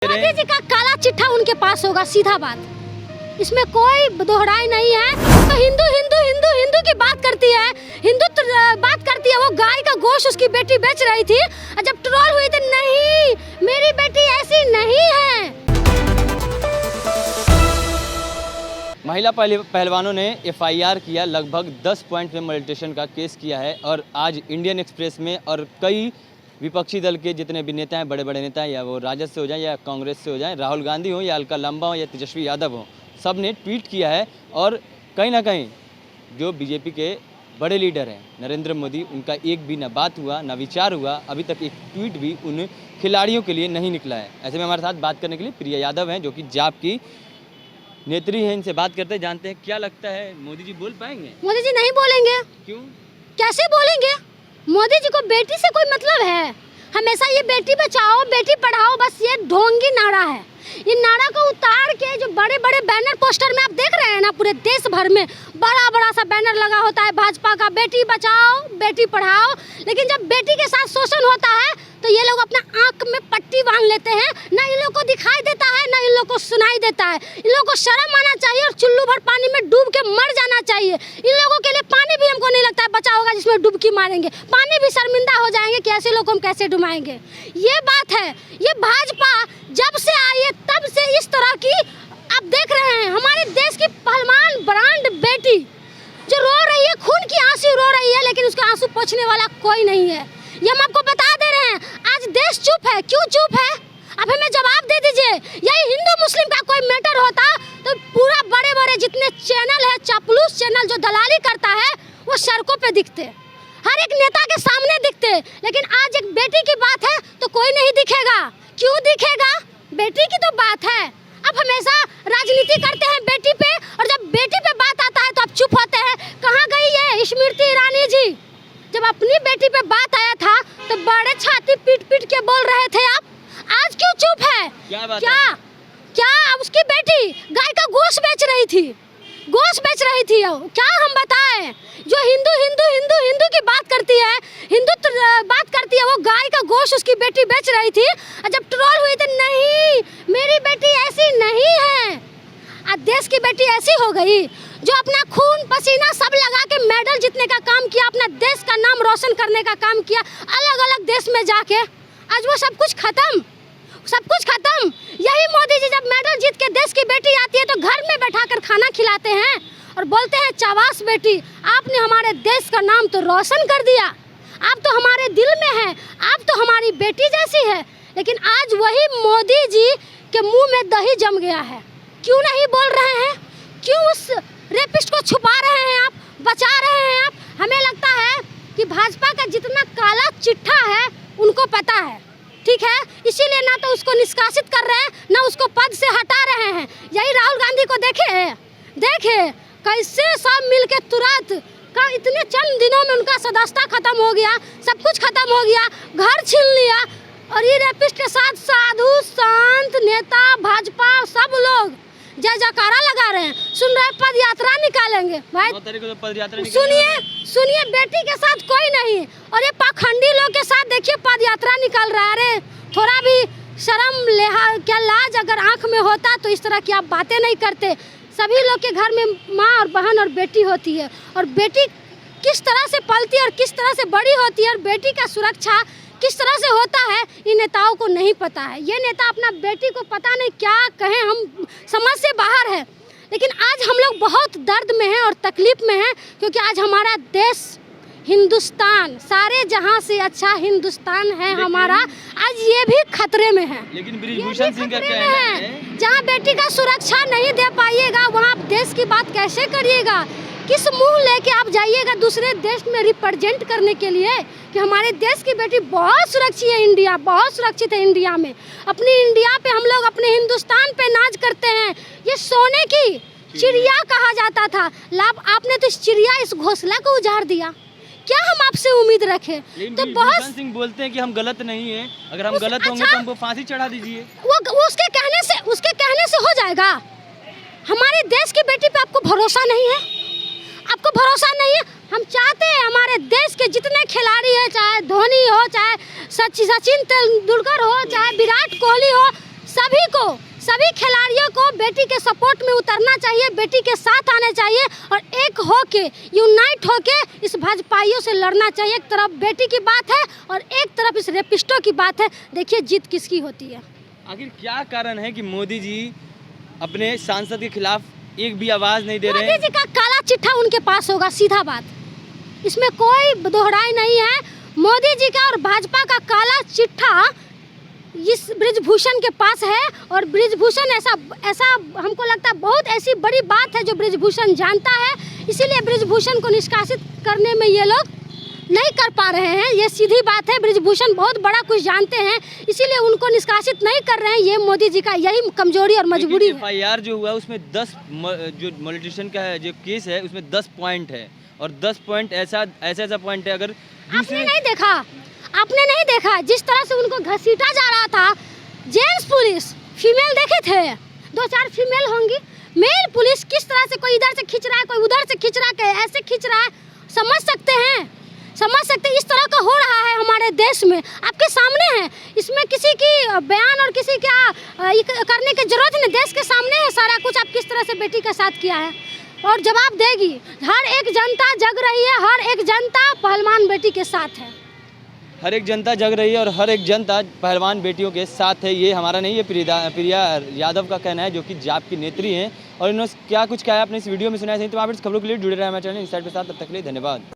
मोदी जी का काला चिट्ठा उनके पास होगा, सीधा बात, इसमें कोई दोहराई नहीं है। तो हिंदू हिंदू हिंदू हिंदू की बात करती है, हिंदू बात करती है। वो गाय का गोश्त उसकी बेटी बेच रही थी और जब ट्रोल हुई तो नहीं, मेरी बेटी ऐसी नहीं है। महिला पहलवानों ने एफआईआर किया, लगभग 10 पॉइंट में मल्टिशन का केस किया है। और आज इंडियन एक्सप्रेस में और कई विपक्षी दल के जितने भी नेता हैं, बड़े बड़े नेता हैं, या वो राजद से हो जाएं या कांग्रेस से हो जाएं, राहुल गांधी हो या अलका लंबा हो या तेजस्वी यादव हो, सब ने ट्वीट किया है। और कहीं ना कहीं जो बीजेपी के बड़े लीडर हैं नरेंद्र मोदी, उनका एक भी ना बात हुआ ना विचार हुआ, अभी तक एक ट्वीट भी उन खिलाड़ियों के लिए नहीं निकला है। ऐसे में हमारे साथ बात करने के लिए प्रिया यादव हैं, जो कि जाप की नेत्री हैं। इनसे बात करते जानते हैं क्या लगता है, मोदी जी बोल पाएंगे? मोदी जी नहीं बोलेंगे। क्यों? कैसे बोलेंगे? मोदी जी को बेटी से कोई मतलब है? हमेशा ये बेटी बचाओ बेटी पढ़ाओ, बस ये ढोंगी नारा है। ये नारा को उतार के जो बड़े बड़े बैनर पोस्टर में आप देख रहे हैं ना, पूरे देश भर में बड़ा बड़ा सा बैनर लगा होता है भाजपा का, बेटी बचाओ बेटी पढ़ाओ। लेकिन जब बेटी के साथ शोषण होता है तो ये लोग अपना आंख में पट्टी बांध लेते हैं, ना इन लोग को दिखाई देता है ना इन लोग को सुनाई देता है। इन लोग को शर्म आना चाहिए और चुल्लू भर पानी में डूब के मर जाना चाहिए। इन लोगों के लिए पानी भी हमको नहीं लगता है बचा होगा जिसमें डुबकी मारेंगे, पानी भी शर्मिंदा हो जाएंगे कि ऐसे लोग को हम कैसे डुबाएंगे। ये बात है। ये भाजपा जब से आई है तब से इस तरह की आप देख रहे हैं। हमारे देश की पहलवान ब्रांड बेटी जो रो रही है, खून की आंसू रो रही है, लेकिन उसका आंसू पोंछने वाला कोई नहीं है। ये हम आपको बता दे रहे हैं। आज देश चुप है, क्यों चुप है? अब हमें जवाब दे दीजिए। यही हिंदू मुस्लिम का कोई मैटर होता तो पूरा बड़े बड़े जितने चैनल है, चापलूस चैनल जो दलाली करता है, वो सड़कों पे दिखते, हर एक नेता के सामने दिखते। लेकिन आज एक बेटी की बात है तो कोई नहीं दिखेगा। क्यों दिखेगा? बेटी की तो बात है। अब हमेशा राजनीति करते हैं बेटी पे, और जब बेटी पे बात आता है तो आप चुप होते हैं। कहाँ गई है स्मृति ईरानी जी? जब अपनी बेटी पे बात आया था तो बड़े छाती पीट पीट के बोल रहे थे आप, आज क्यों चुप है? क्या बात क्या है? क्या उसकी बेटी गाय का गोश्त बेच रही थी, गोश्त बेच रही थी। क्या हम बताएं? जो हिंदू हिंदू हिंदू हिंदू की बात करती है, हिंदू बात करती है, वो गाय का गोश्त उसकी बेटी बेच रही थी और जब ट्रोल हुई तो नहीं, मेरी बेटी ऐसी नहीं है। आज देश की बेटी ऐसी हो गई जो अपना खून पसीना सब लगा के मेडल जीतने का काम किया, अपना देश का नाम रोशन करने का काम किया, अलग अलग देश में जाके। आज वो सब कुछ खत्म, सब कुछ खत्म। यही मोदी जी जब मेडल जीत के देश की बेटी आती है तो घर में बैठाकर खाना खिलाते हैं और बोलते हैं चावास बेटी, आपने हमारे देश का नाम तो रोशन कर दिया, आप तो हमारे दिल में है, आप तो हमारी बेटी जैसी है। लेकिन आज वही मोदी जी के मुंह में दही जम गया है। क्यों नहीं बोल रहे हैं? क्यों उस रेपिस्ट को छुपा रहे हैं आप, बचा रहे हैं आप? हमें लगता है कि भाजपा का जितना काला चिट्ठा है उनको पता है, ठीक है, इसीलिए ना तो उसको निष्कासित कर रहे हैं ना उसको पद से हटा रहे हैं। यही राहुल गांधी को देखे कैसे सब मिलके तुरंत का इतने चंद दिनों में उनका सदस्यता खत्म हो गया, सब कुछ खत्म हो गया, घर छीन लिया। और ये रेपिस्ट के साथ साधु संत नेता भाजपा सब लोग जय जयकारा लगा रहे हैं, सुन रहे पद यात्रा निकालेंगे। भाई सुनिए बेटी के साथ कोई नहीं, और ये पाखंडी लोग के साथ देखिए पद यात्रा निकाल रहा है। अरे थोड़ा भी शर्म क्या लाज अगर आंख में होता तो इस तरह की आप बातें नहीं करते। सभी लोग के घर में माँ और बहन और बेटी होती है, और बेटी किस तरह से पलती है और किस तरह से बड़ी होती है और बेटी का सुरक्षा किस तरह से होता है, इन नेताओं को नहीं पता है। ये नेता अपना बेटी को पता नहीं क्या कहें, हम समझ से बाहर है। लेकिन आज हम लोग बहुत दर्द में हैं और तकलीफ में हैं, क्योंकि आज हमारा देश हिंदुस्तान, सारे जहां से अच्छा हिंदुस्तान है हमारा, आज ये भी खतरे में है। लेकिन बृजभूषण सिंह का कहना है जहाँ बेटी का सुरक्षा नहीं दे पाइएगा वहाँ आप देश की बात कैसे करिएगा? किस मुंह लेके आप जाइएगा दूसरे देश में रिप्रेजेंट करने के लिए कि हमारे देश की बेटी बहुत सुरक्षित है, इंडिया बहुत सुरक्षित है। इंडिया में, अपनी इंडिया पे हम लोग अपने हिंदुस्तान पे नाज करते हैं। ये सोने की चिड़िया कहा जाता था, लाभ आपने तो इस चिड़िया इस घोंसला को उजाड़ दिया। क्या हम आपसे उम्मीद रखें? तो बहुत सिंह बोलते हैं कि हम गलत नहीं है, अगर हम गलत होंगे तो हमको फांसी चढ़ा दीजिए। वो उसके कहने से हो जाएगा? हमारे देश की बेटी पे आपको भरोसा नहीं है? आपको भरोसा नहीं है? हम चाहते हैं हमारे देश के जितने खिलाड़ी हैं, चाहे धोनी हो, चाहे सचिन तेंदुलकर हो, चाहे विराट कोहली हो, सभी बेटी के सपोर्ट में उतरना चाहिए, बेटी के साथ आना चाहिए और एक होके यूनाइट होके इस भाजपाइयों से लड़ना चाहिए। एक तरफ बेटी की बात है और एक तरफ इस रेपिस्टों की बात है। देखिए जीत किसकी होती है। आखिर क्या कारण है कि मोदी जी अपने सांसद के खिलाफ एक भी आवाज़ नहीं दे रहे हैं? मोदी जी का काला चिट्ठा उनके पास होगा, सीधा बात, इसमें कोई दोहराई नहीं है। मोदी जी का और भाजपा का काला चिट्ठा इस बृजभूषण के पास है और बृजभूषण ऐसा हमको लगता है बहुत ऐसी बड़ी बात है जो बृजभूषण जानता है, इसीलिए बृजभूषण को निष्कासित करने में ये लोग नहीं कर पा रहे हैं। ये सीधी बात है, बृजभूषण बहुत बड़ा कुछ जानते हैं, इसीलिए उनको निष्कासित नहीं कर रहे हैं। ये मोदी जी का यही कमजोरी और मजबूरी है। FIR जो हुआ उसमें 10 जो पॉलिटिशियन का है जो केस है उसमें 10 पॉइंट है और 10 पॉइंट ऐसा पॉइंट है। अगर आपने नहीं देखा जिस तरह से उनको घसीटा जा रहा था। जेंट्स पुलिस फीमेल देखे थे, 2-4 फीमेल होंगी, मेल पुलिस किस तरह से कोई इधर से खींच रहा है, कोई उधर से खींच रहा है, ऐसे खींच रहा है, समझ सकते हैं। इस तरह का हो रहा है हमारे देश में, आपके सामने है। इसमें किसी की बयान और किसी का करने की जरूरत नहीं, देश के सामने है सारा कुछ। आप किस तरह से बेटी का साथ किया है और जवाब देगी। हर एक जनता जग रही है, हर एक जनता पहलवान बेटी के साथ है। हर एक जनता जग रही है और हर एक जनता पहलवान बेटियों के साथ है। ये हमारा नहीं, ये प्रिया यादव का कहना है जो कि जाप की नेत्री हैं और इन्होंने क्या कुछ कहा है अपने इस वीडियो में सुनाया। तो आप इस खबरों के लिए जुड़े रहे हमारे चैनल इनसाइड के साथ। तब तक के लिए धन्यवाद।